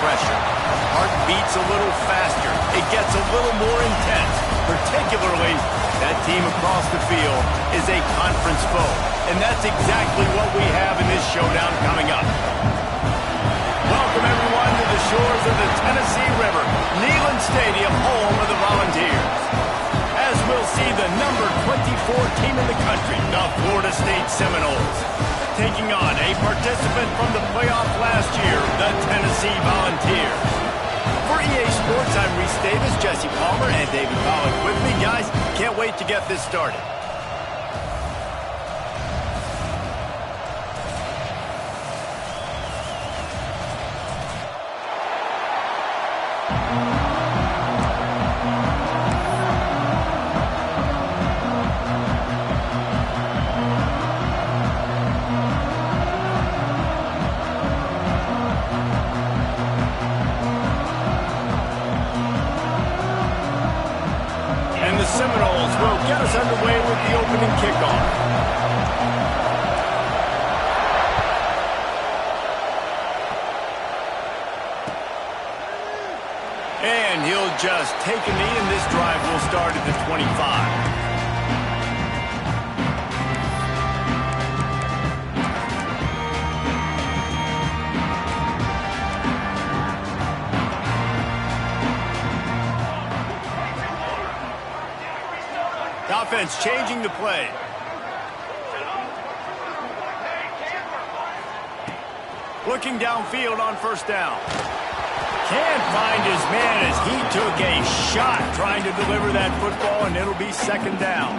pressure. Heart beats a little faster. It gets a little more intense. Particularly, that team across the field is a conference foe. And that's exactly what we have in this showdown coming up. Welcome, everyone, to the shores of the Tennessee River, Neyland Stadium, home of the Volunteers. As we'll see the number 24 team in the country, the Florida State Seminoles, taking on a participant from the playoff last year, the Tennessee Volunteers. For EA Sports, I'm Reese Davis, Jesse Palmer, and David Pollack with me. Guys, can't wait to get this started. Seminoles will get us underway with the opening kickoff. And he'll just take a knee, and this drive will start at the 25. Offense changing the play. Looking downfield on first down. Can't find his man as he took a shot trying to deliver that football, and it'll be second down.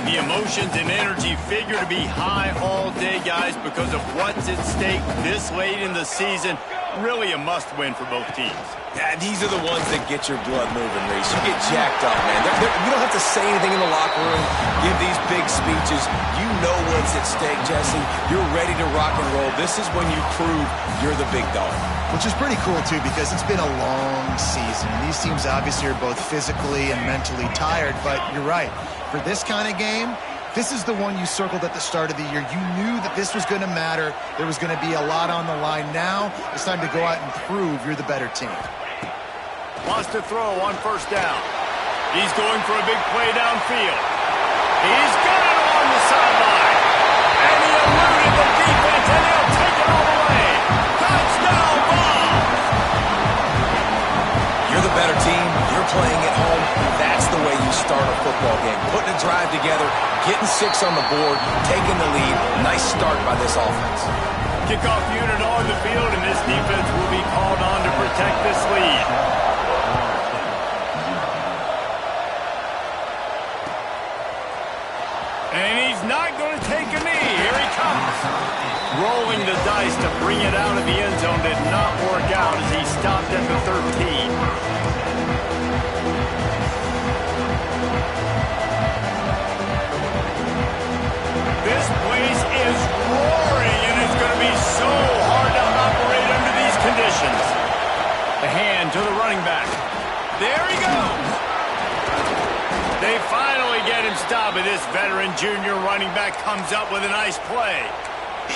The emotions and energy figure to be high all day, guys, because of what's at stake this late in the season. Really a must-win for both teams. Yeah, these are the ones that get your blood moving, Reese. You get jacked up, man. You don't have to say anything in the locker room, give these big speeches. You know what's at stake, Jesse. You're ready to rock and roll. This is when you prove you're the big dog. Which is pretty cool, too, because it's been a long season. These teams obviously are both physically and mentally tired, but you're right. For this kind of game, this is the one you circled at the start of the year. You knew that this was going to matter. There was going to be a lot on the line. Now it's time to go out and prove you're the better team. Wants to throw on first down. He's going for a big play downfield. He's got it along the sideline. And he eluded the defense, and he'll take it all the way. Touchdown ball! You're the better team. You're playing at home. That's the way you start a football game. Putting a drive together, getting 6 on the board, taking the lead. Nice start by this offense. Kickoff unit on the field, and this defense will be called on to protect this lead. And he's not going to take a knee. Here he comes. Rolling the dice to bring it out of the end zone did not work out as he stopped at the 13. This place is roaring, and it's going to be so hard to operate under these conditions. The hand to the running back. There he goes. They finally get him stopped, and this veteran junior running back comes up with a nice play.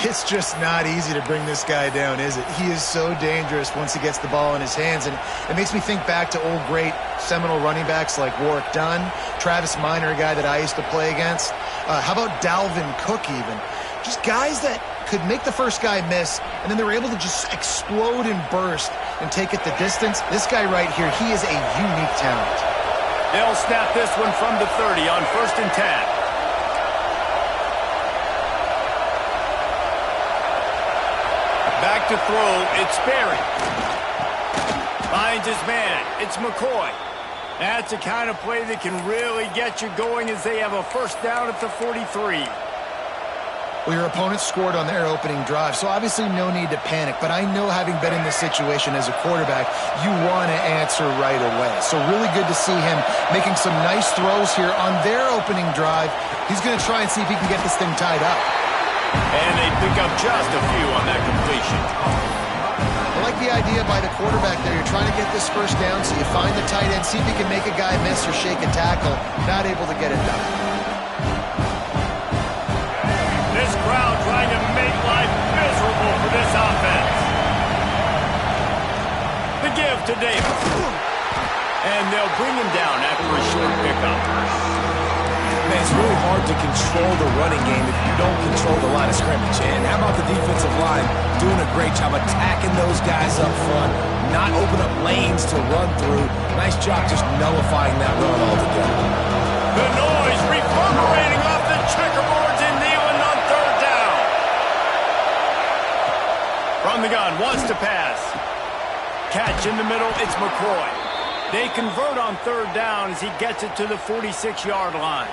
It's just not easy to bring this guy down, is it? He is so dangerous once he gets the ball in his hands, and it makes me think back to old great Seminole running backs like Warwick Dunn, Travis Minor, a guy that I used to play against. How about Dalvin Cook even? Just guys that could make the first guy miss, and then they were able to just explode and burst and take it the distance. This guy right here, he is a unique talent. They'll snap this one from the 30 on 1st and 10. Back to throw, it's Sperry. Finds his man, it's McCoy. That's the kind of play that can really get you going as they have a first down at the 43. Well, your opponent scored on their opening drive, so obviously no need to panic. But I know, having been in this situation as a quarterback, you want to answer right away. So really good to see him making some nice throws here on their opening drive. He's going to try and see if he can get this thing tied up. And they pick up just a few on that completion. I like the idea by the quarterback there. You're trying to get this first down, so you find the tight end, see if he can make a guy miss or shake a tackle. Not able to get it done. This crowd trying to make life miserable for this offense. off to Davis. And they'll bring him down after a short pickup. Man, it's really hard to control the running game if you don't control the line of scrimmage. And how about the defensive line doing a great job attacking those guys up front, not open up lanes to run through. Nice job just nullifying that run altogether. The noise reverberating off the checkerboards and Thielen on third down. From the gun, wants to pass. Catch in the middle, it's McCoy. They convert on third down as he gets it to the 46-yard line.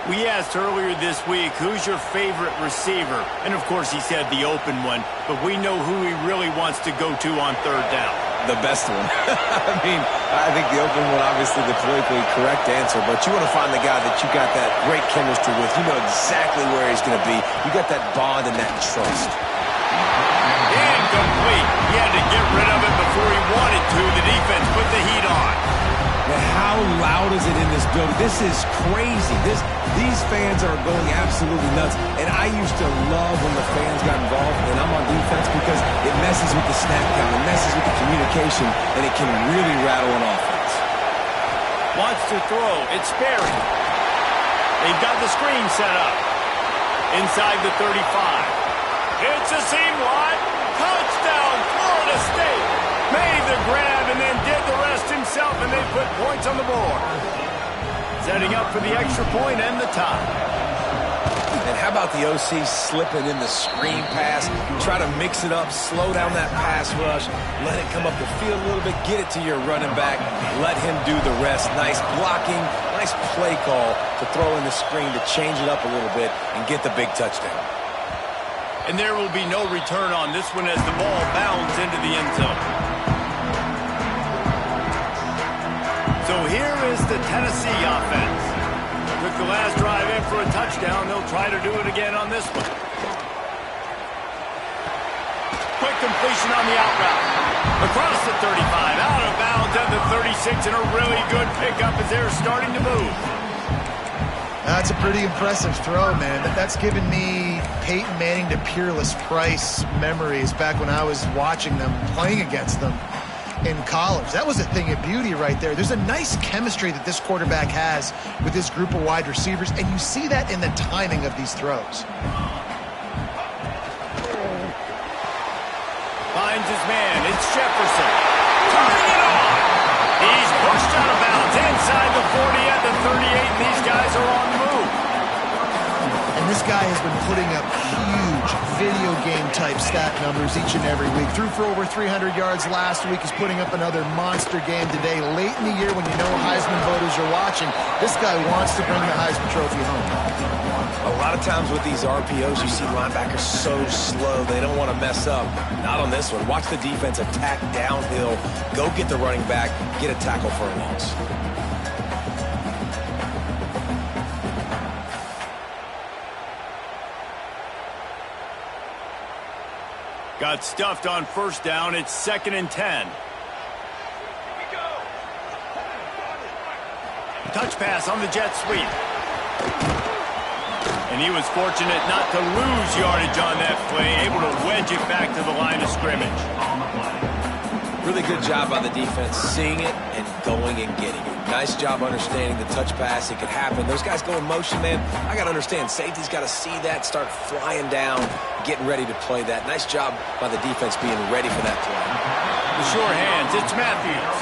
We asked earlier this week, who's your favorite receiver? And, of course, he said the open one, but we know who he really wants to go to on third down. The best one. I think the open one, obviously the politically correct answer, but you want to find the guy that you got that great chemistry with. You know exactly where he's going to be. You got that bond and that trust. Incomplete. He had to get rid of it before he wanted to. The defense put the heat on. Now, how loud is it in this building? This is crazy. These fans are going absolutely nuts. And I used to love when the fans got involved, and I'm on defense because it messes with the snap count, it messes with the communication, and it can really rattle an offense. Wants to throw. It's Sperry. They've got the screen set up. Inside the 35. It's a seam wide. Touchdown, Florida State. Made the grab and then did the rest himself, and they put points on the board. Setting up for the extra point and the tie. And how about the OC slipping in the screen pass? Try to mix it up, slow down that pass rush, let it come up the field a little bit, get it to your running back, let him do the rest. Nice blocking, nice play call to throw in the screen to change it up a little bit and get the big touchdown. And there will be no return on this one as the ball bounds into the end zone. So here is the Tennessee offense. Took the last drive in for a touchdown. They'll try to do it again on this one. Quick completion on the out route. Across the 35, out of bounds at the 36, and a really good pickup as they're starting to move. That's a pretty impressive throw, man. That's given me Peyton Manning to Peerless Price memories back when I was watching them, playing against them in college. That was a thing of beauty right there. There's a nice chemistry that this quarterback has with this group of wide receivers, and you see that in the timing of these throws. Finds his man. It's Jefferson. Turning it on. He's pushed out of bounds inside the 40 at the 38. These guys are on the move. And this guy has been putting up huge video game type stat numbers each and every week. Threw for over 300 yards last week. He's putting up another monster game today. Late in the year when you know Heisman voters are watching, this guy wants to bring the Heisman Trophy home. A lot of times with these RPOs, you see linebackers so slow, they don't want to mess up. Not on this one. Watch the defense attack downhill, go get the running back, get a tackle for a loss. Got stuffed on first down. It's 2nd and 10. Touch pass on the jet sweep. And he was fortunate not to lose yardage on that play, able to wedge it back to the line of scrimmage. Really good job by the defense, seeing it and going and getting it. Nice job understanding the touch pass. It could happen. Those guys go in motion, man. I got to understand, safety's got to see that, start flying down, getting ready to play that. Nice job by the defense being ready for that play. The sure hands, it's Matthews.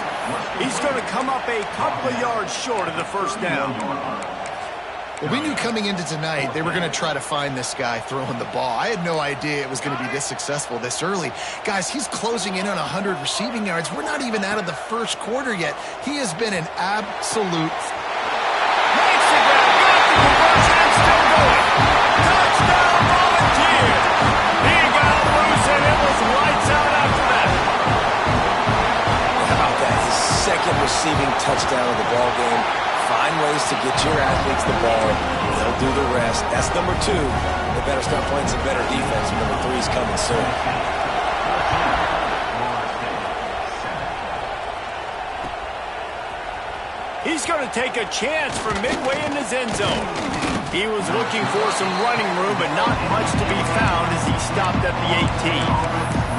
He's going to come up a couple of yards short of the first down. Well, we knew coming into tonight they were going to try to find this guy throwing the ball. I had no idea it was going to be this successful this early. Guys, he's closing in on 100 receiving yards. We're not even out of the first quarter yet. He has been an absolute... Makes the grab, got the conversion, and still going. Touchdown, Volunteer. He got loose, and it was lights out after that. How about that? His second receiving touchdown of the ball game. Find ways to get your athletes the ball. They'll do the rest. That's number 2. They better start playing some better defense. Number 3's coming soon. He's going to take a chance from midway in his end zone. He was looking for some running room, but not much to be found as he stopped at the 18.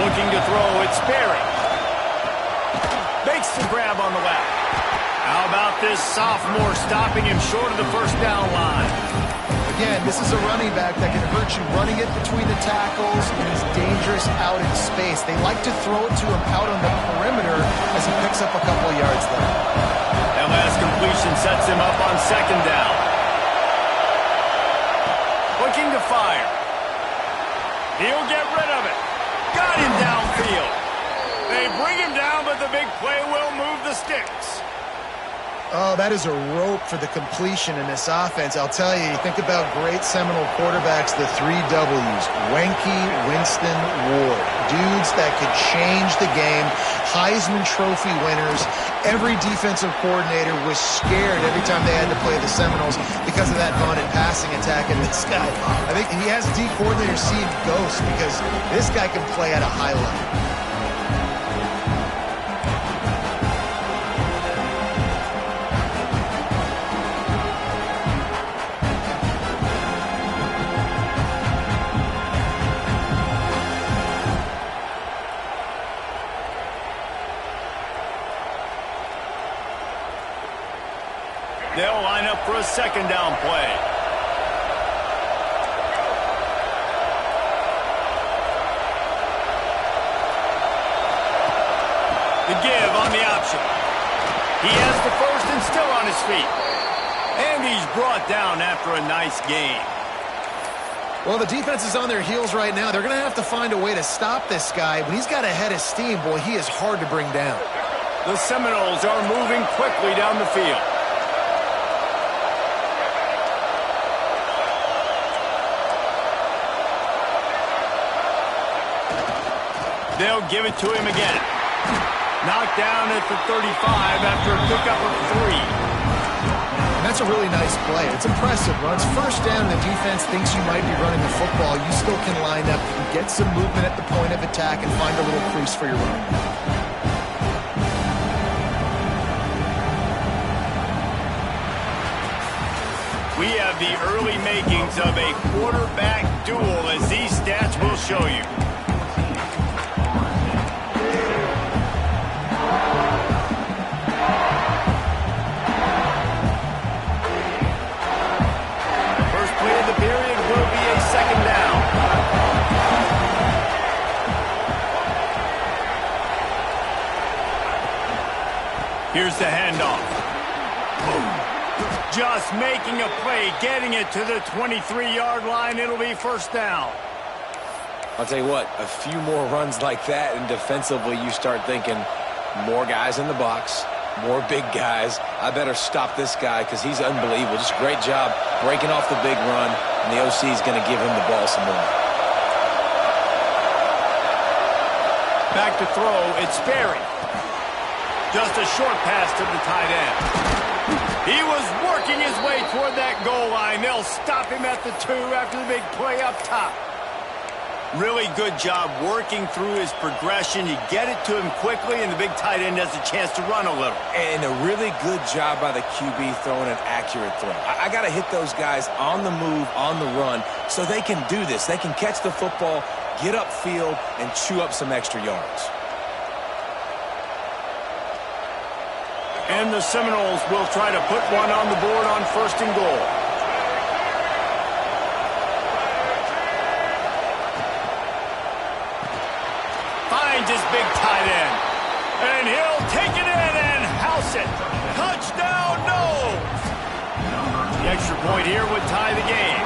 Looking to throw, it's Sperry. Makes the grab on the left. How about this sophomore stopping him short of the first down line? Again, this is a running back that can hurt you running it between the tackles, and he's dangerous out in space. They like to throw it to him out on the perimeter as he picks up a couple yards there. That last completion sets him up on second down. Looking to fire. He'll get rid of it. Got him downfield. They bring him down, but the big play will move the sticks. Oh, that is a rope for the completion in this offense. I'll tell you, you think about great Seminole quarterbacks, the 3 W's, Wenke, Winston, Ward. Dudes that could change the game, Heisman Trophy winners. Every defensive coordinator was scared every time they had to play the Seminoles because of that vaunted passing attack. And this guy, I think he has D coordinators seeing ghosts because this guy can play at a high level. They'll line up for a second down play. The give on the option. He has the first and still on his feet. And he's brought down after a nice gain. Well, the defense is on their heels right now. They're going to have to find a way to stop this guy. When he's got a head of steam, boy, he is hard to bring down. The Seminoles are moving quickly down the field. They'll give it to him again. Knocked down at the 35 after a pickup of 3. And that's a really nice play. It's impressive. Runs first down, the defense thinks you might be running the football. You still can line up, you can get some movement at the point of attack and find a little crease for your running back. We have the early makings of a quarterback duel, as these stats will show you. Here's the handoff. Just making a play, getting it to the 23-yard line. It'll be first down. I'll tell you what, a few more runs like that, and defensively you start thinking more guys in the box, more big guys. I better stop this guy because he's unbelievable. Just great job breaking off the big run, and the OC is going to give him the ball some more. Back to throw, it's Sperry. Just a short pass to the tight end. He was working his way toward that goal line. They'll stop him at the 2 after the big play up top. Really good job working through his progression. You get it to him quickly, and the big tight end has a chance to run a little. And a really good job by the QB throwing an accurate throw. I got to hit those guys on the move, on the run, so they can do this. They can catch the football, get upfield, and chew up some extra yards. And the Seminoles will try to put one on the board on first and goal. Finds his big tight end. And he'll take it in and house it. Touchdown, Noles! The extra point here would tie the game.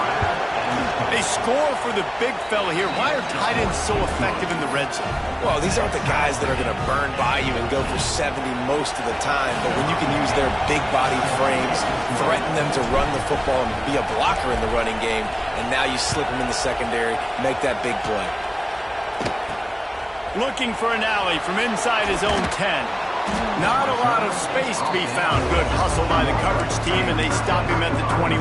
They score for the big fella here. Why are tight ends so effective in the red zone? Well, these aren't the guys that are going to burn by you and go for 70 most of the time, but when you can use their big-bodied frames, threaten them to run the football and be a blocker in the running game, and now you slip them in the secondary, make that big play. Looking for an alley from inside his own 10. Not a lot of space to be found. Good hustle by the coverage team, and they stop him at the 21.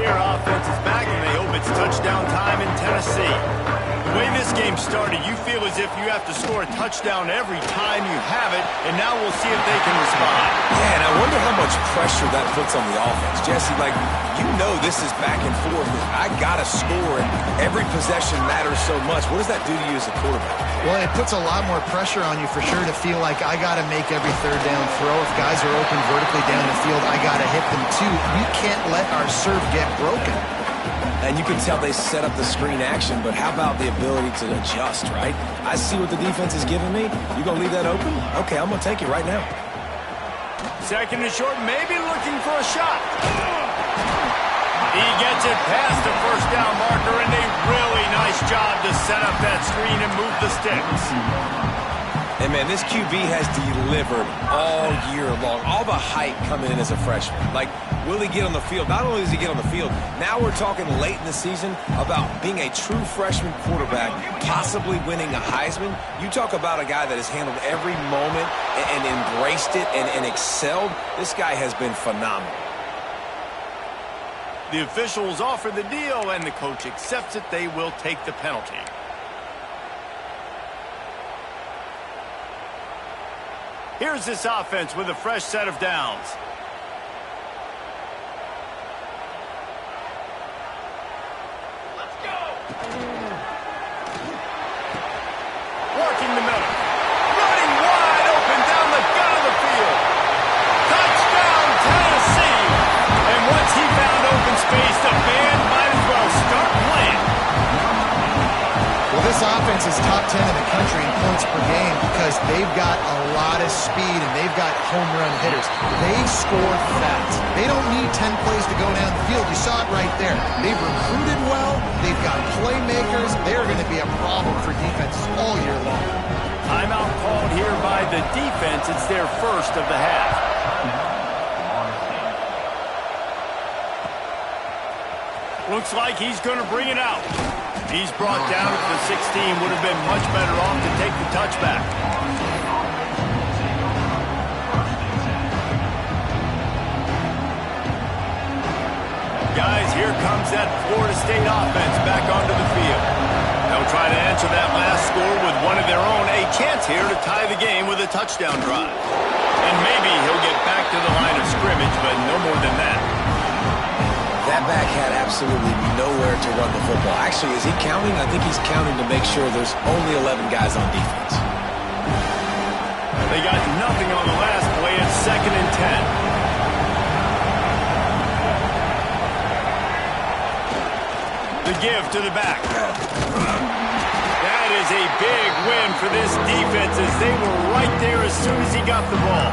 Offense is back, and they hope it's touchdown time in Tennessee. The way this game started, you feel as if you have have to score a touchdown every time you have it, and now we'll see if they can respond. Yeah, and I wonder how much pressure that puts on the offense. Jesse, like, you know this is back and forth. I got to score, and every possession matters so much. What does that do to you as a quarterback? Well, it puts a lot more pressure on you for sure to feel like I got to make every third down throw. If guys are open vertically down the field, I got to hit them too. We can't let our serve get broken. And you can tell they set up the screen action, but how about the ability to adjust, right? I see what the defense is giving me. You going to leave that open? Okay, I'm going to take it right now. Second and short, maybe looking for a shot. He gets it past the first down marker, and a really nice job to set up that screen and move the sticks. And, man, this QB has delivered all year long. All the hype coming in as a freshman. Like, will he get on the field? Not only does he get on the field, now we're talking late in the season about being a true freshman quarterback, possibly winning a Heisman. You talk about a guy that has handled every moment and embraced it and excelled. This guy has been phenomenal. The officials offer the deal, and the coach accepts it. They will take the penalty. Here's this offense with a fresh set of downs. Let's go! Working the middle. Running wide open down the gut of the field. Touchdown, Tennessee! And once he found open space, the band might as well start playing. Well, this offense is top 10 in the country in points per game because they've got a lot of speed and they've got home run hitters. They score fast. They don't need 10 plays to go down the field. You saw it right there. They've recruited well. They've got playmakers. They're going to be a problem for defenses all year long. Timeout called here by the defense. It's their first of the half. Looks like he's going to bring it out. He's brought down at the 16. Would have been much better off to take the touchback. Guys, here comes that Florida State offense back onto the field. They'll try to answer that last score with one of their own. A chance here to tie the game with a touchdown drive. And maybe he'll get back to the line of scrimmage, but no more than that. That back had absolutely nowhere to run the football. Actually, is he counting? I think he's counting to make sure there's only 11 guys on defense. They got nothing on the last play. It's 2nd and 10. The give to the back. That is a big win for this defense as they were right there as soon as he got the ball.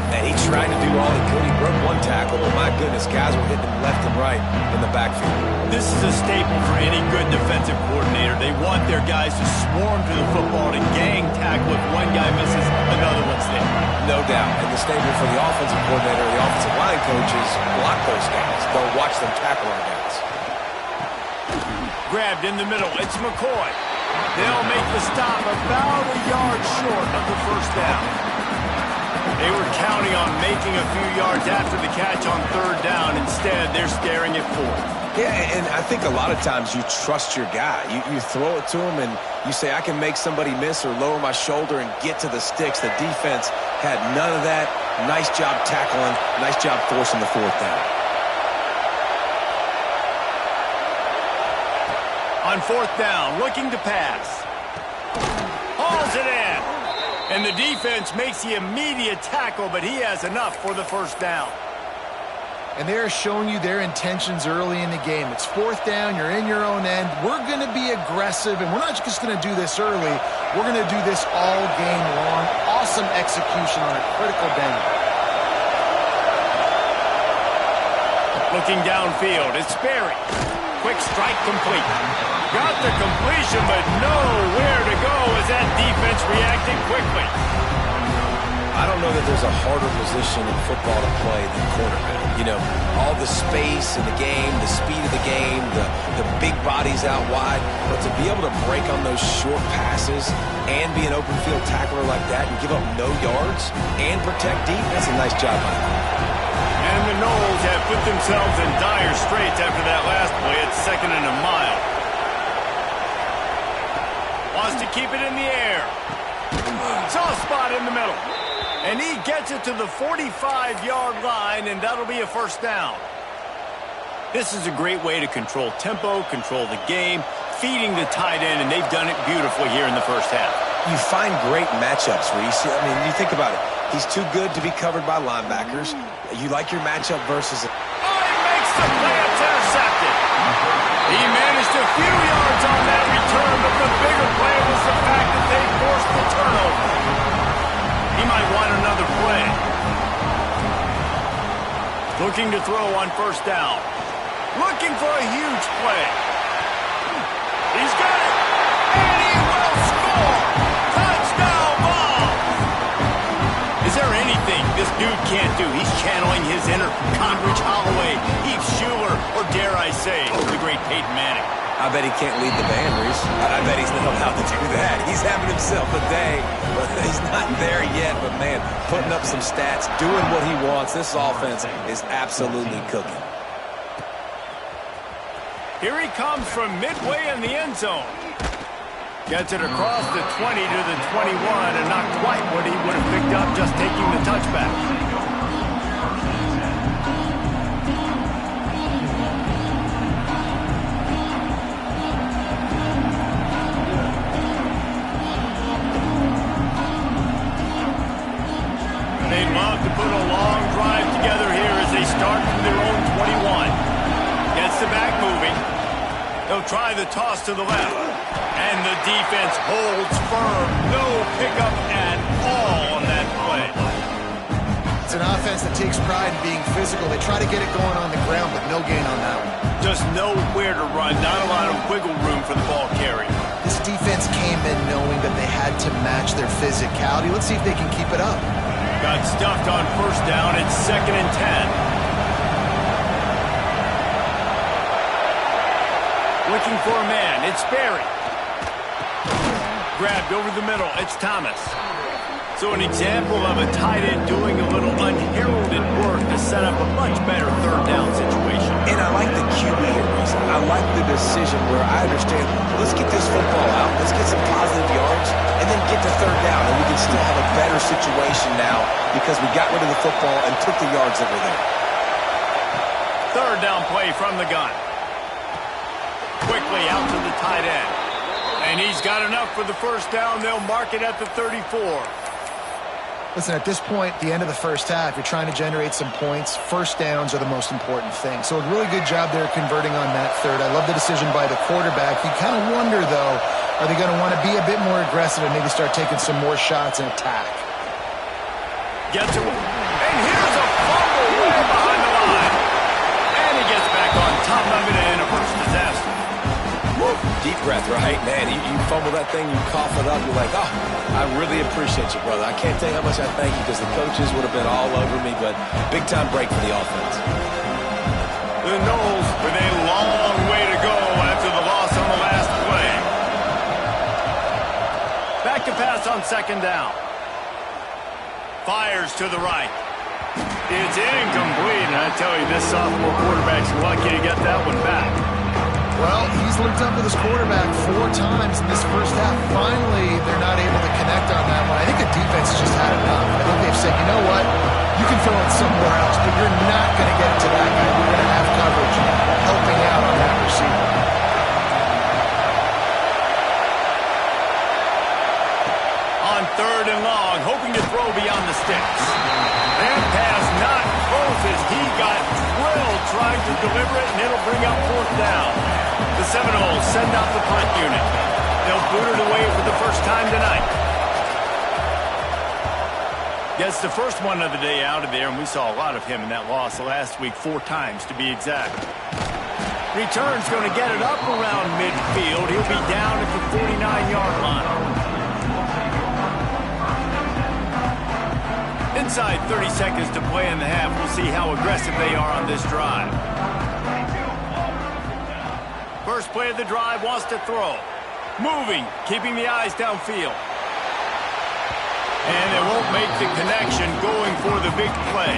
And he tried to do all he could. He broke one tackle, but my goodness, guys were hitting him left and right in the backfield. This is a staple for any good defensive coordinator. They want their guys to swarm to the football and gang tackle. If one guy misses, another one's there. No doubt. And the staple for the offensive coordinator, the offensive line coach is block those guys. Don't watch them tackle our guys. Grabbed in the middle. It's McCoy. They'll make the stop about a yard short of the first down. They were counting on making a few yards after the catch on 3rd down. Instead, they're staring at 4th. Yeah, and I think a lot of times you trust your guy. You throw it to him and you say, I can make somebody miss or lower my shoulder and get to the sticks. The defense had none of that. Nice job tackling. Nice job forcing the 4th down. On 4th down, looking to pass. Hauls it in. And the defense makes the immediate tackle, but he has enough for the first down. And they're showing you their intentions early in the game. It's 4th down. You're in your own end. We're going to be aggressive, and we're not just going to do this early. We're going to do this all game long. Awesome execution on a critical down. Looking downfield, it's Sperry. Quick strike complete. Got the completion, but nowhere to go as that defense reacted quickly. I don't know that there's a harder position in football to play than quarterback. You know, all the space in the game, the speed of the game, the big bodies out wide. But to be able to break on those short passes and be an open field tackler like that and give up no yards and protect deep, that's a nice job by the quarterback. And the Noles have put themselves in dire straits after that last play. It's 2nd and a mile. Wants to keep it in the air. Soft spot in the middle. And he gets it to the 45-yard line, and that'll be a first down. This is a great way to control tempo, control the game, feeding the tight end, and they've done it beautifully here in the first half. You find great matchups, Reese. I mean, you think about it. He's too good to be covered by linebackers. You like your matchup versus... Oh, he makes the play. It's intercepted. He managed a few yards on that return, but the bigger play was the fact that they forced the turnover. He might want another play. Looking to throw on first down. Looking for a huge play. He's got it. And he will score. Touchdown ball. Is there anything this dude can't do? He's channeling his inner Condridge Holloway, Heath Schuler, or dare I say, the great Peyton Manning. I bet he can't lead the band, Reese. I bet he's not allowed to do that. He's having himself a day, but he's not there yet. But, man, putting up some stats, doing what he wants. This offense is absolutely cooking. Here he comes from midway in the end zone. Gets it across the 20 to the 21, and not quite what he would have picked up just taking the touchback. They'd love to put a long drive together here as they start from their own 21. Gets the back moving. They'll try the toss to the left. And the defense holds firm. No pickup at all on that play. It's an offense that takes pride in being physical. They try to get it going on the ground, but no gain on that one. Just nowhere to run. Not a lot of wiggle room for the ball carrier. This defense came in knowing that they had to match their physicality. Let's see if they can keep it up. Got stuffed on first down. It's 2nd and 10. Looking for a man. It's Barry. Grabbed over the middle. It's Thomas. So an example of a tight end doing a little unheralded work to set up a much better third down situation. And I like the QB here, Reese. I like the decision where I understand, let's get this football out, let's get some positive yards, and then get to third down, and we can still have a better situation now because we got rid of the football and took the yards that were there. Third down play from the gun. Quickly out to the tight end. And he's got enough for the first down. They'll mark it at the 34. Listen, at this point, the end of the first half, you're trying to generate some points. First downs are the most important thing. So a really good job there converting on that third. I love the decision by the quarterback. You kind of wonder, though, are they going to want to be a bit more aggressive and maybe start taking some more shots and attack? Gets it. And here's a fumble way behind the line. And he gets back on top of it and a first disaster. Woo. Deep breath, right? Man, you fumble that thing, you cough it up, you're like, oh, I really appreciate you, brother. I can't tell you how much I thank you because the coaches would have been all over me, but big-time break for the offense. The Noles with a long way to go after the loss on the last play. Back to pass on second down. Fires to the right. It's incomplete, and I tell you, this sophomore quarterback's lucky to get that one back. Well, he's linked up with his quarterback 4 times in this first half. Finally, they're not able to connect on that one. I think the defense just had enough. I think they've said, you know what, you can throw it somewhere else, but you're not going to get it to that guy. We're going to have coverage helping out on that receiver. On third and long, hoping to throw beyond the sticks. And pass not close as he got drilled trying to deliver it, and it'll bring up fourth down. The Seminoles send out the punt unit. They'll boot it away for the first time tonight. Gets the first one of the day out of there, and we saw a lot of him in that loss last week, 4 times to be exact. Return's going to get it up around midfield. He'll be down at the 49-yard line. Inside 30 seconds to play in the half. We'll see how aggressive they are on this drive. First play of the drive, wants to throw. Moving, keeping the eyes downfield. And they won't make the connection going for the big play.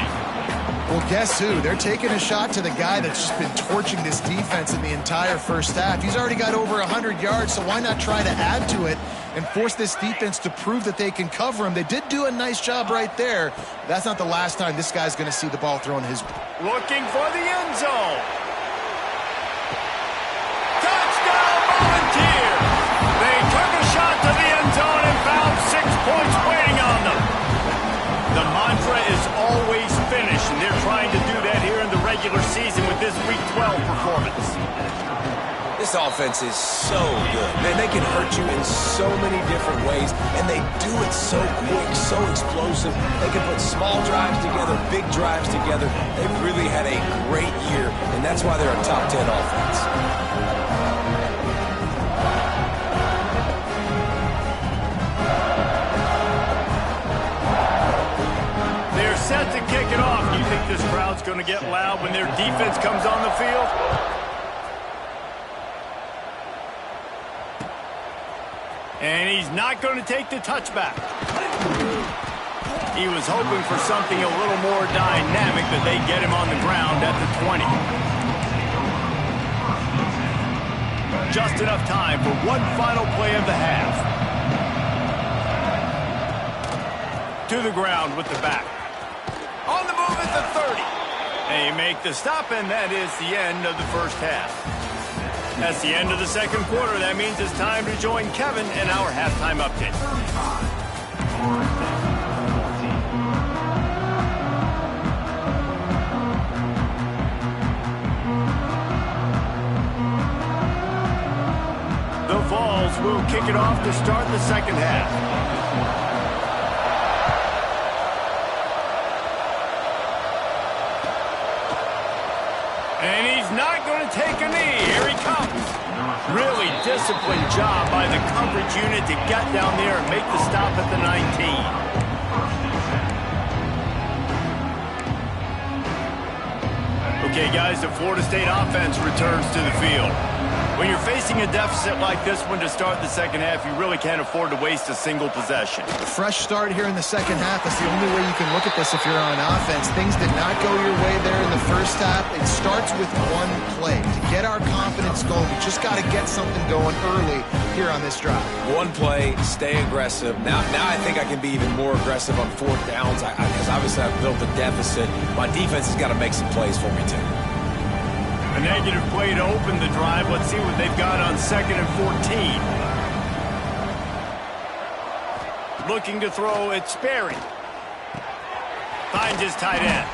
Well, guess who? They're taking a shot to the guy that's just been torching this defense in the entire first half. He's already got over 100 yards, so why not try to add to it and force this defense to prove that they can cover him? They did do a nice job right there. That's not the last time this guy's going to see the ball thrown his way. Looking for the end zone. Touchdown, Volunteers! They took a shot to the end zone and found 6 points waiting on them. The mantra is always finish, and they're trying to do that here in the regular season with this Week 12 performance. This offense is so good. Man, they can hurt you in so many different ways, and they do it so quick, so explosive. They can put small drives together, big drives together. They've really had a great year, and that's why they're a top 10 offense. Set to kick it off. Do you think this crowd's going to get loud when their defense comes on the field? And he's not going to take the touchback. He was hoping for something a little more dynamic, but they get him on the ground at the 20. Just enough time for one final play of the half. To the ground with the back. On the move at the 30. They make the stop, and that is the end of the first half. That's the end of the second quarter. That means it's time to join Kevin in our halftime update. The Vols will kick it off to start the second half. And he's not going to take a knee. Here he comes. Really disciplined job by the coverage unit to get down there and make the stop at the 19. Okay, guys, the Florida State offense returns to the field. When you're facing a deficit like this one to start the second half, you really can't afford to waste a single possession. Fresh start here in the second half. That's the only way you can look at this if you're on offense. Things did not go your way there in the first half. It starts with one play. To get our confidence going, we just got to get something going early here on this drive. One play, stay aggressive. Now I think I can be even more aggressive on fourth downs because obviously I've built a deficit. My defense has got to make some plays for me too. A negative play to open the drive. Let's see what they've got on 2nd and 14. Looking to throw, it's Sperry. Finds his tight end.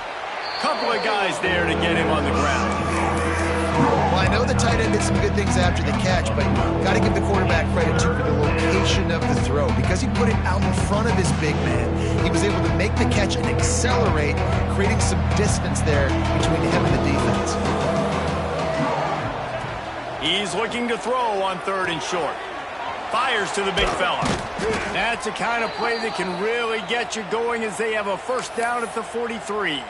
Couple of guys there to get him on the ground. Well, I know the tight end did some good things after the catch, but got to give the quarterback credit, too, for the location of the throw. Because he put it out in front of his big man, he was able to make the catch and accelerate, creating some distance there between him and the defense. He's looking to throw on 3rd and short. Fires to the big fella. That's the kind of play that can really get you going as they have a first down at the 43.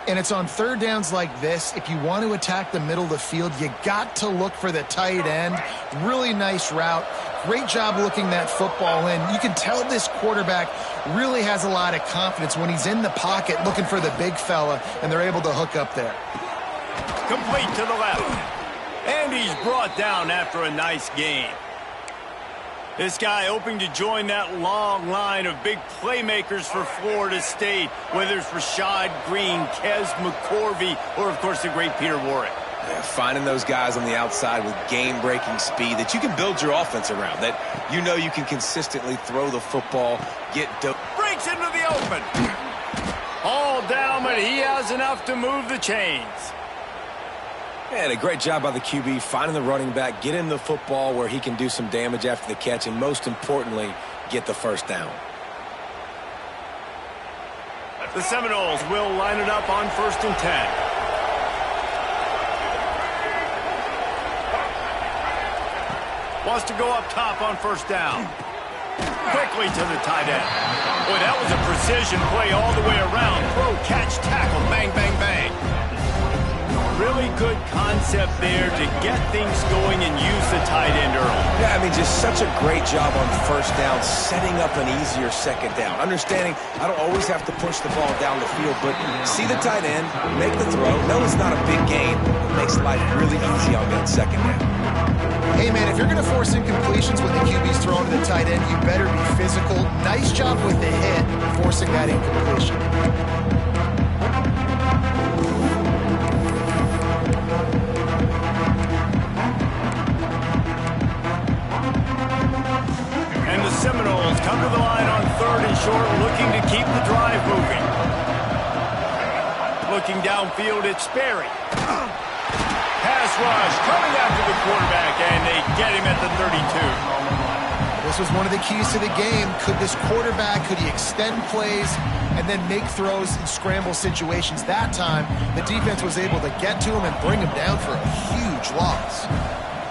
And it's on third downs like this. If you want to attack the middle of the field, you got to look for the tight end. Really nice route. Great job looking that football in. You can tell this quarterback really has a lot of confidence when he's in the pocket looking for the big fella, and they're able to hook up there. Complete to the left. And he's brought down after a nice gain. This guy hoping to join that long line of big playmakers for Florida State, whether it's Rashad Green, Kez McCorvey, or, of course, the great Peter Warrick. Yeah, finding those guys on the outside with game-breaking speed that you can build your offense around, that you know you can consistently throw the football, get dope. Breaks into the open. All down, but he has enough to move the chains. And a great job by the QB finding the running back, get him the football where he can do some damage after the catch, and most importantly, get the first down. The Seminoles will line it up on 1st and 10. Wants to go up top on 1st down. Quickly to the tight end. Boy, that was a precision play all the way around. Throw, catch, tackle, bang, bang, bang. really good concept there to get things going and use the tight end early. Yeah, I mean, just such a great job on first down, setting up an easier second down. Understanding I don't always have to push the ball down the field, but see the tight end, make the throw. No, it's not a big gain. It makes life really easy on that second down. Hey, man, if you're going to force incompletions when the QB's throwing to the tight end, you better be physical. Nice job with the hit, forcing that incompletion. And the Seminoles come to the line on 3rd and short, looking to keep the drive moving. Looking downfield, it's Sperry. Pass rush coming after the quarterback, and they get him at the 32. This was one of the keys to the game. Could he extend plays and then make throws in scramble situations? That time, the defense was able to get to him and bring him down for a huge loss.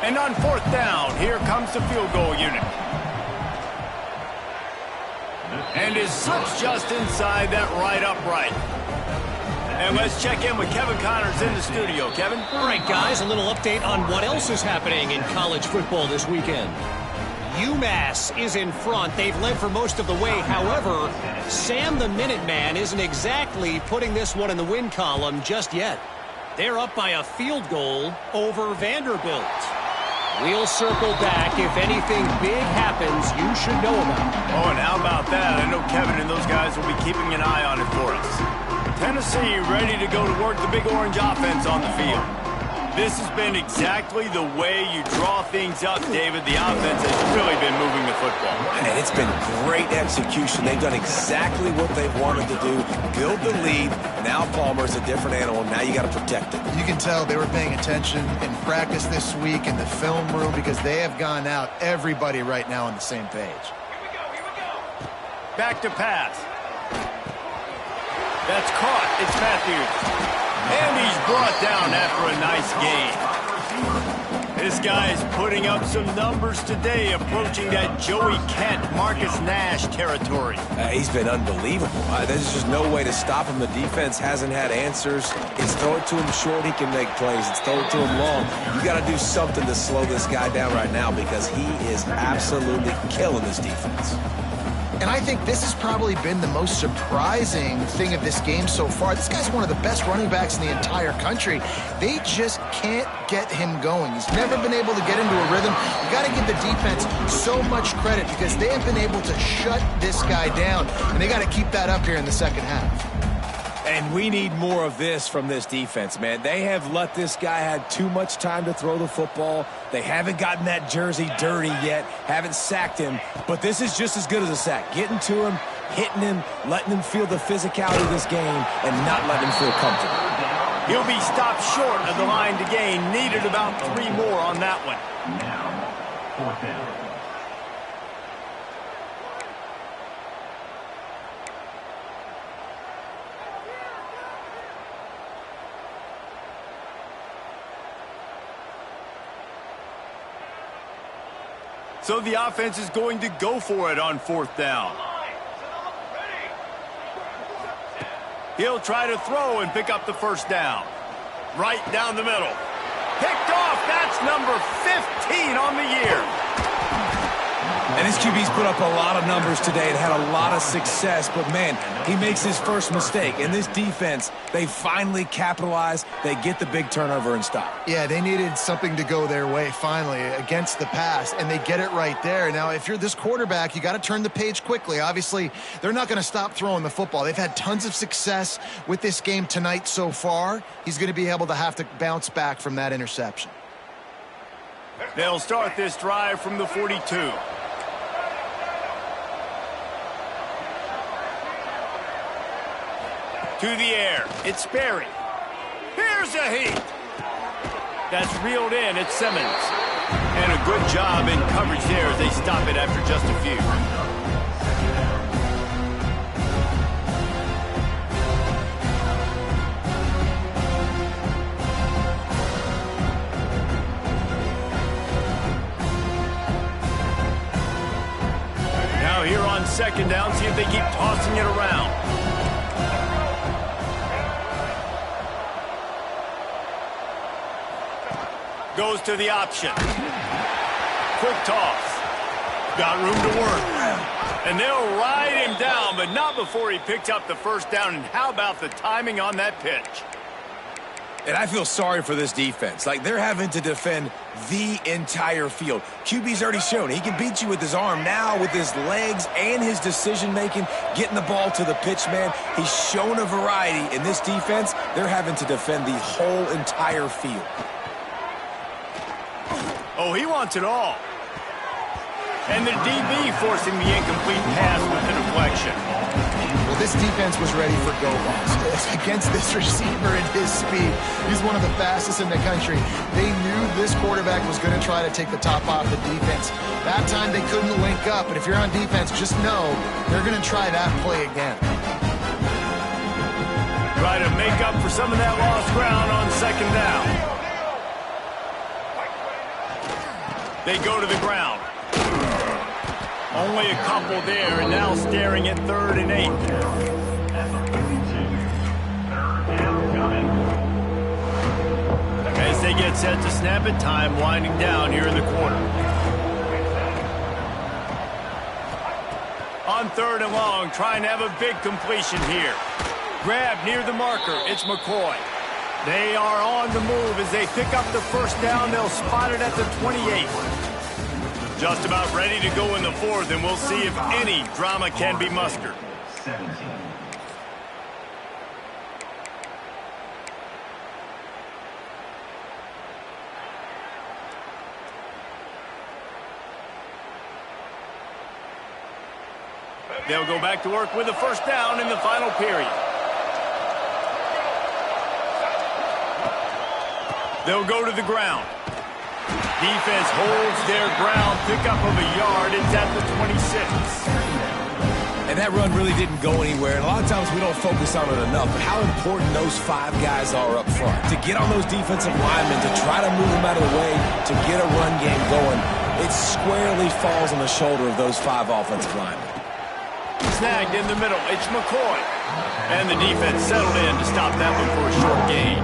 And on 4th down, here comes the field goal unit. And is slips just inside that right upright. And let's check in with Kevin Connors in the studio. Kevin? All right, guys, a little update on what else is happening in college football this weekend. UMass is in front. They've led for most of the way. However, Sam the Minuteman isn't exactly putting this one in the win column just yet. They're up by a field goal over Vanderbilt. We'll circle back. If anything big happens, you should know about it. Oh, and how about that? I know Kevin and those guys will be keeping an eye on it for us. Tennessee ready to go to work the Big Orange offense on the field. This has been exactly the way you draw things up, David. The offense has really been moving the football. And it's been great execution. They've done exactly what they've wanted to do. Build the lead. Now Palmer's a different animal. Now you got to protect it. You can tell they were paying attention in practice this week in the film room because they have gone out, everybody right now on the same page. Here we go. Back to pass. That's caught. It's Matthews. And he's brought down after a nice gain. This guy is putting up some numbers today, approaching that Joey Kent, Marcus Nash territory. He's been unbelievable. There's just no way to stop him. The defense hasn't had answers. It's throw it to him short, he can make plays. It's throw it to him long. You got to do something to slow this guy down right now because he is absolutely killing this defense. And I think this has probably been the most surprising thing of this game so far. This guy's one of the best running backs in the entire country. They just can't get him going. He's never been able to get into a rhythm. You got to give the defense so much credit because they have been able to shut this guy down. And they got to keep that up here in the second half. And we need more of this from this defense, man. They have let this guy have too much time to throw the football. They haven't gotten that jersey dirty yet, haven't sacked him. But this is just as good as a sack. Getting to him, hitting him, letting him feel the physicality of this game, and not letting him feel comfortable. He'll be stopped short of the line to gain. Needed about 3 more on that one. Now, 4th down. So the offense is going to go for it on 4th down. He'll try to throw and pick up the first down. Right down the middle. Picked off. That's number 15 on the year. And his QB's put up a lot of numbers today and had a lot of success. But, man, he makes his first mistake. And this defense, they finally capitalize. They get the big turnover and stop. Yeah, they needed something to go their way finally against the pass, and they get it right there. Now, if you're this quarterback, you got to turn the page quickly. Obviously, they're not going to stop throwing the football. They've had tons of success with this game tonight so far. He's going to be able to have to bounce back from that interception. They'll start this drive from the 42. To the air. It's Sperry. Here's a heat. That's reeled in. It's Simmons. And a good job in coverage there as they stop it after just a few. Now here on 2nd down, see if they keep tossing it around. Goes to the option. Quick toss. Got room to work. And they'll ride him down, but not before he picks up the first down. And how about the timing on that pitch? And I feel sorry for this defense. Like, they're having to defend the entire field. QB's already shown he can beat you with his arm. Now, with his legs and his decision-making, getting the ball to the pitch, man, he's shown a variety. In this defense, they're having to defend the whole entire field. Oh, he wants it all. And the DB forcing the incomplete pass with the deflection. Well, this defense was ready for go-balls. Against this receiver and his speed, he's one of the fastest in the country. They knew this quarterback was going to try to take the top off the defense. That time they couldn't link up, but if you're on defense, just know they're going to try that play again. Try to make up for some of that lost ground on second down. They go to the ground. Only a couple there, and now staring at 3rd and 8. As they get set to snap it, time winding down here in the quarter. On 3rd and long, trying to have a big completion here. Grab near the marker. It's McCoy. They are on the move as they pick up the first down. They'll spot it at the 28. Just about ready to go in the 4th, and we'll see if any drama can be mustered. 17. They'll go back to work with the first down in the final period. They'll go to the ground. Defense holds their ground, pickup of a yard. It's at the 26. And that run really didn't go anywhere. And a lot of times we don't focus on it enough, but how important those 5 guys are up front. To get on those defensive linemen, to try to move them out of the way, to get a run game going, it squarely falls on the shoulder of those 5 offensive linemen. Snagged in the middle. It's McCoy. And the defense settled in to stop that one for a short gain.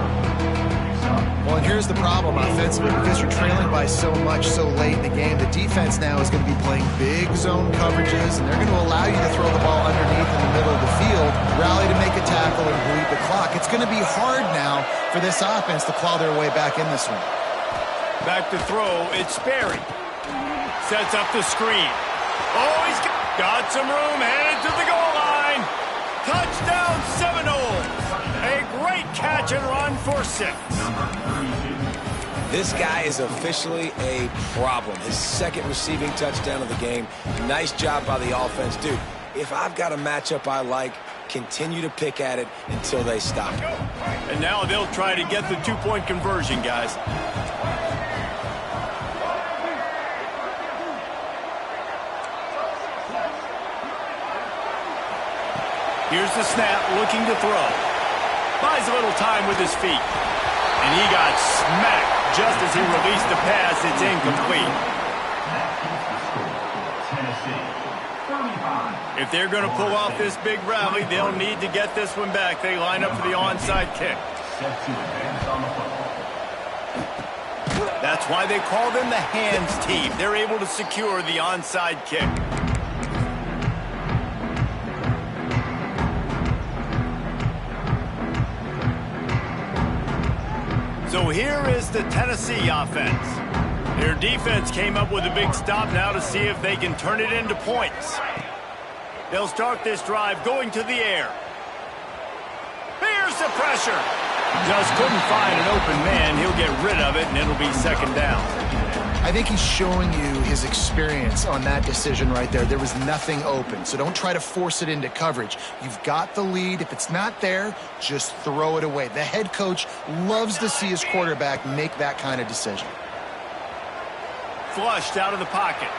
Well, and here's the problem offensively. Because you're trailing by so much so late in the game, the defense now is going to be playing big zone coverages, and they're going to allow you to throw the ball underneath in the middle of the field, rally to make a tackle, and bleed the clock. It's going to be hard now for this offense to claw their way back in this one. Back to throw. It's Sperry. Sets up the screen. Oh, he's got some room, headed to the goal line. Touchdown Seminoles. A great catch and run for 6. This guy is officially a problem. His 2nd receiving touchdown of the game. Nice job by the offense. Dude, if I've got a matchup I like, continue to pick at it until they stop. And now they'll try to get the 2-point conversion, guys. Here's the snap, looking to throw. Buys a little time with his feet. And he got smacked just as he released the pass. It's incomplete. If they're going to pull off this big rally, they'll need to get this one back. They line up for the onside kick. That's why they call them the hands team. They're able to secure the onside kick. So here is the Tennessee offense. Their defense came up with a big stop now to see if they can turn it into points. They'll start this drive going to the air. Here's the pressure. Just couldn't find an open man. He'll get rid of it, and it'll be 2nd down. I think he's showing you his experience on that decision right there. There was nothing open, so don't try to force it into coverage. You've got the lead. If it's not there, just throw it away. The head coach loves to see his quarterback make that kind of decision. Flushed out of the pocket.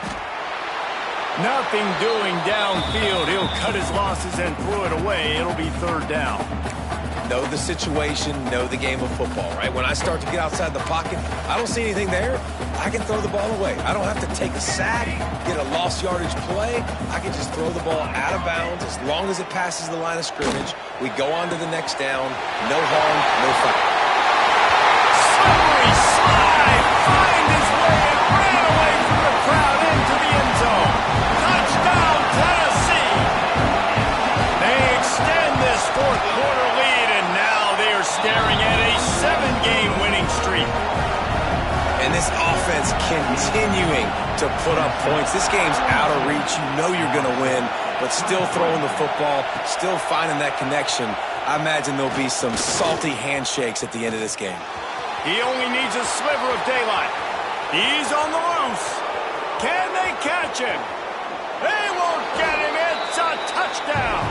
Nothing doing downfield. He'll cut his losses and throw it away. It'll be 3rd down. Know the situation, know the game of football, right? When I start to get outside the pocket, I don't see anything there, I can throw the ball away. I don't have to take a sack, get a lost yardage play. I can just throw the ball out of bounds as long as it passes the line of scrimmage. We go on to the next down. No harm, no foul. Slippery slide. this offense continuing to put up points. This game's out of reach. You know you're going to win, but still throwing the football, still finding that connection. I imagine there'll be some salty handshakes at the end of this game. He only needs a sliver of daylight. He's on the loose. Can they catch him? They won't get him. It's a touchdown.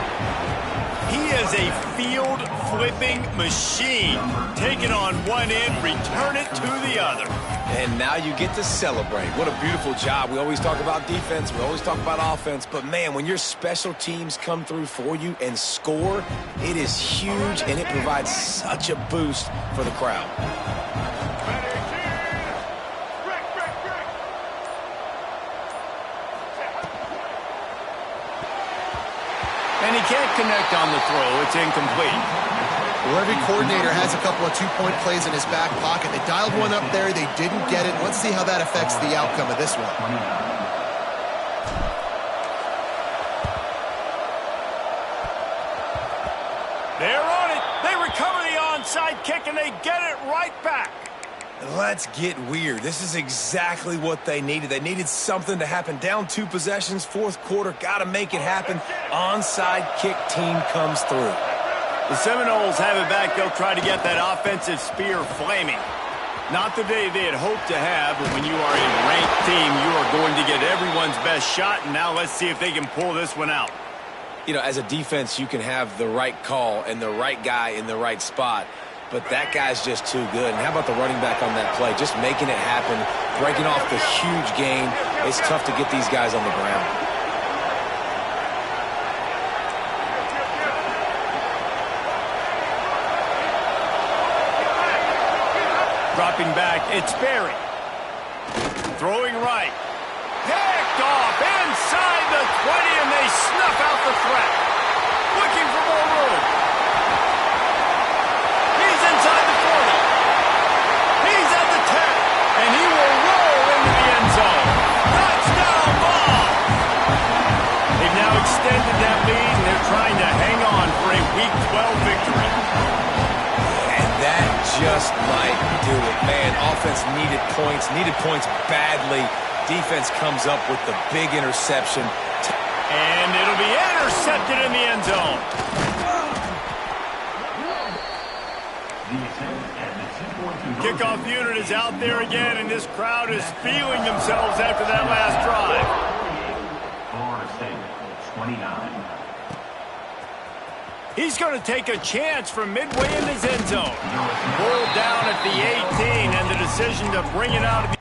He is a field-flipping machine. Take it on one end, return it to the other. And now you get to celebrate. What a beautiful job. We always talk about defense. We always talk about offense. But, man, when your special teams come through for you and score, it is huge, and it provides such a boost for the crowd. And he can't connect on the throw. It's incomplete. Well, every coordinator has a couple of two-point plays in his back pocket. They dialed one up there. They didn't get it. Let's see how that affects the outcome of this one. They're on it. They recover the onside kick, and they get it right back. Let's get weird. This is exactly what they needed. They needed something to happen. Down 2 possessions, fourth quarter. Got to make it happen. Onside kick team comes through. The Seminoles have it back. They'll try to get that offensive spear flaming. Not the day they had hoped to have, but when you are a ranked team, you are going to get everyone's best shot, and now let's see if they can pull this one out. You know, as a defense, you can have the right call and the right guy in the right spot. But that guy's just too good. And how about the running back on that play? Just making it happen, breaking off the huge gain. It's tough to get these guys on the ground. Dropping back, it's Berry. Throwing right. Picked off inside the 20, and they snuff out the threat. Looking for more room. Inside the 40. He's at the 10. And he will roll into the end zone. Touchdown ball. They've now extended that lead, and they're trying to hang on for a Week 12 victory. And that just might do it. Man, offense needed points badly. Defense comes up with the big interception. And it'll be intercepted in the end zone. Kickoff unit is out there again, and this crowd is feeling themselves after that last drive. Florida State, 29. He's going to take a chance from midway in his end zone. Pulled down at the 18, and the decision to bring it out of the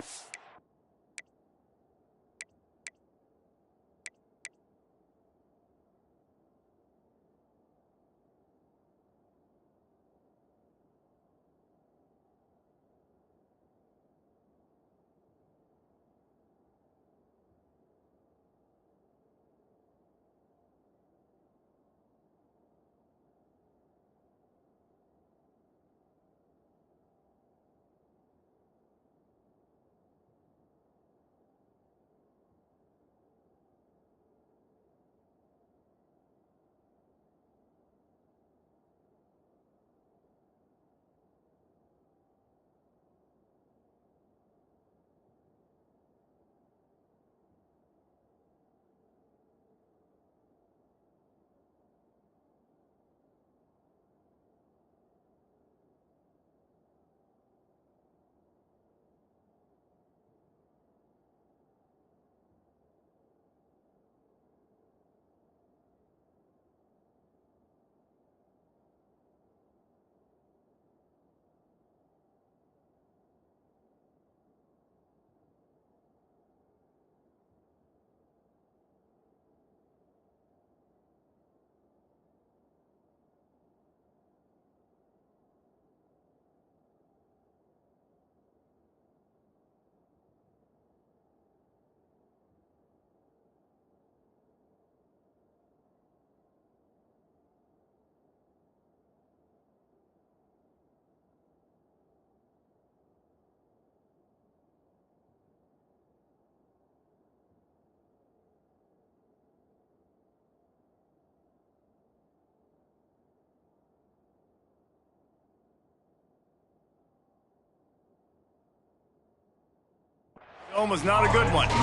Was not a good one. First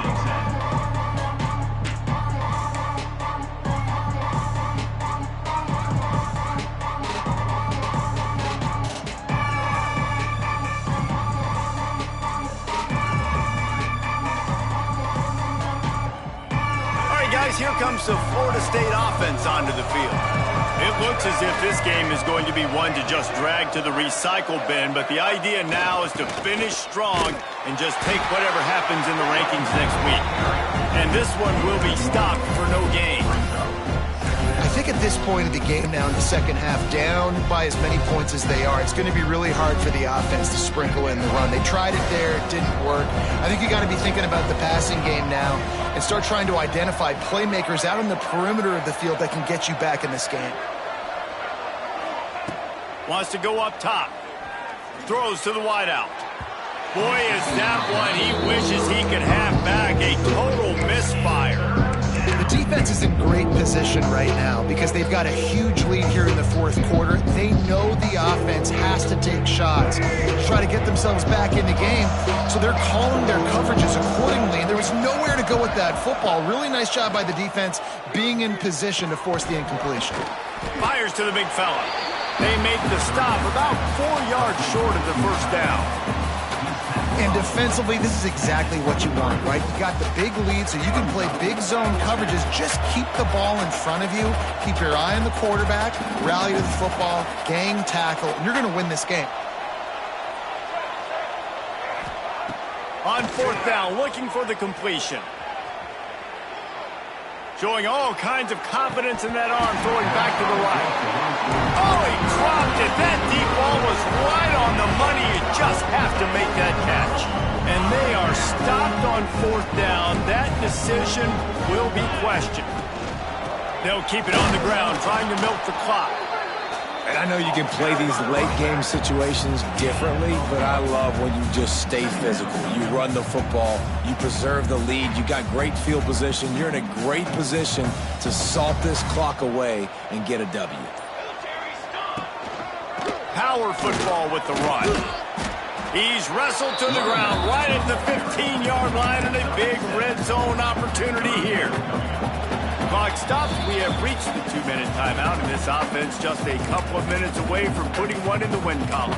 and 10. Here comes the Florida State offense onto the field. It looks as if this game is going to be one to just drag to the recycle bin, but the idea now is to finish strong and just take whatever happens in the rankings next week. And this one will be stopped for no gain. I think at this point of the game now in the second half, down by as many points as they are, it's going to be really hard for the offense to sprinkle in the run. They tried it there, it didn't work. I think you got to be thinking about the passing game now and start trying to identify playmakers out on the perimeter of the field that can get you back in this game. Wants to go up top. Throws to the wideout. Boy, is that one he wishes he could have back. A total misfire. The defense is in great position right now because they've got a huge lead here in the fourth quarter. They know the offense has to take shots to try to get themselves back in the game, so they're calling their coverages accordingly, and there was nowhere to go with that football. Really nice job by the defense being in position to force the incompletion. Fires to the big fella. They make the stop about 4 yards short of the first down. And defensively, this is exactly what you want, right? You got the big lead, so you can play big zone coverages. Just keep the ball in front of you. Keep your eye on the quarterback. Rally to the football. Gang tackle. And you're going to win this game. On fourth down, looking for the completion. Showing all kinds of confidence in that arm, throwing back to the right. Oh, he dropped it. That deep ball was right on the money. You just have to make that catch. And they are stopped on fourth down. That decision will be questioned. They'll keep it on the ground, trying to milk the clock. And I know you can play these late-game situations differently, but I love when you just stay physical. You run the football, you preserve the lead, you got great field position, you're in a great position to salt this clock away and get a W. Power football with the run. He's wrestled to the ground right at the 15-yard line, and a big red zone opportunity here. Clock stops. We have reached the 2-minute timeout, and this offense just a couple of minutes away from putting one in the win column.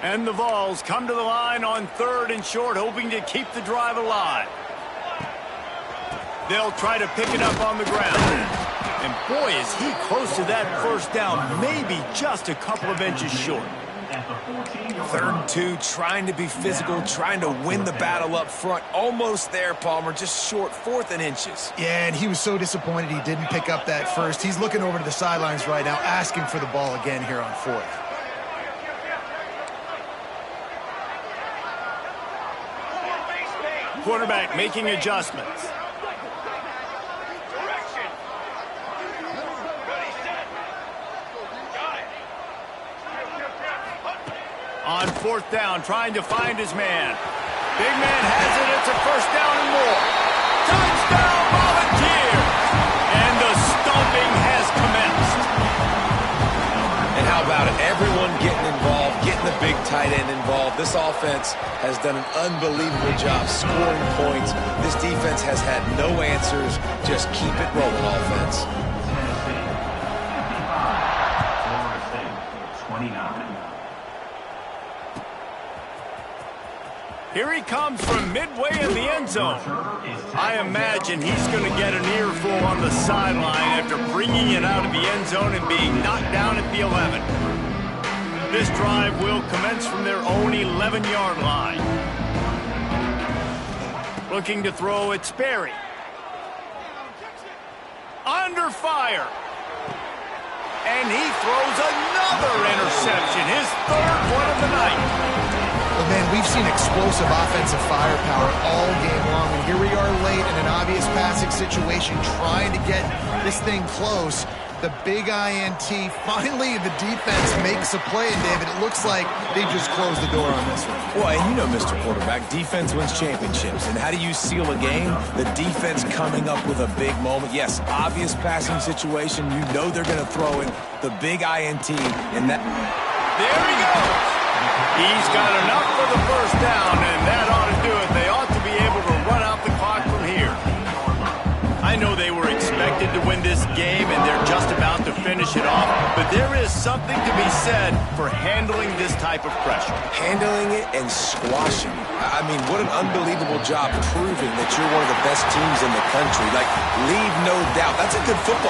And the Vols come to the line on third and short, hoping to keep the drive alive. They'll try to pick it up on the ground. And boy, is he close to that first down, maybe just a couple of inches short. 3rd and 2, trying to be physical, trying to win the battle up front. Almost there, Palmer, just short, 4th and inches. Yeah, and he was so disappointed he didn't pick up that first. He's looking over to the sidelines right now, asking for the ball again here on 4th. Quarterback making adjustments. On fourth down, trying to find his man. Big man has it. It's a first down and more. Touchdown, Volunteers! And the stomping has commenced. And how about it? Everyone getting involved, getting the big tight end involved. This offense has done an unbelievable job scoring points. This defense has had no answers. Just keep it rolling, offense. Florida State, 29. Here he comes from midway in the end zone. I imagine he's going to get an earful on the sideline after bringing it out of the end zone and being knocked down at the 11. This drive will commence from their own 11-yard line. Looking to throw it, Sperry. Under fire. And he throws another interception, his 3rd one of the night. Well, man, we've seen explosive offensive firepower all game long, and here we are late in an obvious passing situation trying to get this thing close. The big INT, finally the defense makes a play, and David, it looks like they just closed the door on this one. Well, and you know, Mr. Quarterback, defense wins championships. And how do you seal a game? The defense coming up with a big moment. Yes, obvious passing situation. You know they're going to throw it. The big INT, and that... There he goes! He's got enough for the first down, and that ought to do it. They ought to be able to run out the clock from here. I know they were expected to win this game, and they're just about to finish it off, but there is something to be said for handling this type of pressure. Handling it and squashing it. I mean, what an unbelievable job proving that you're one of the best teams in the country. Like, leave no doubt. That's a good football.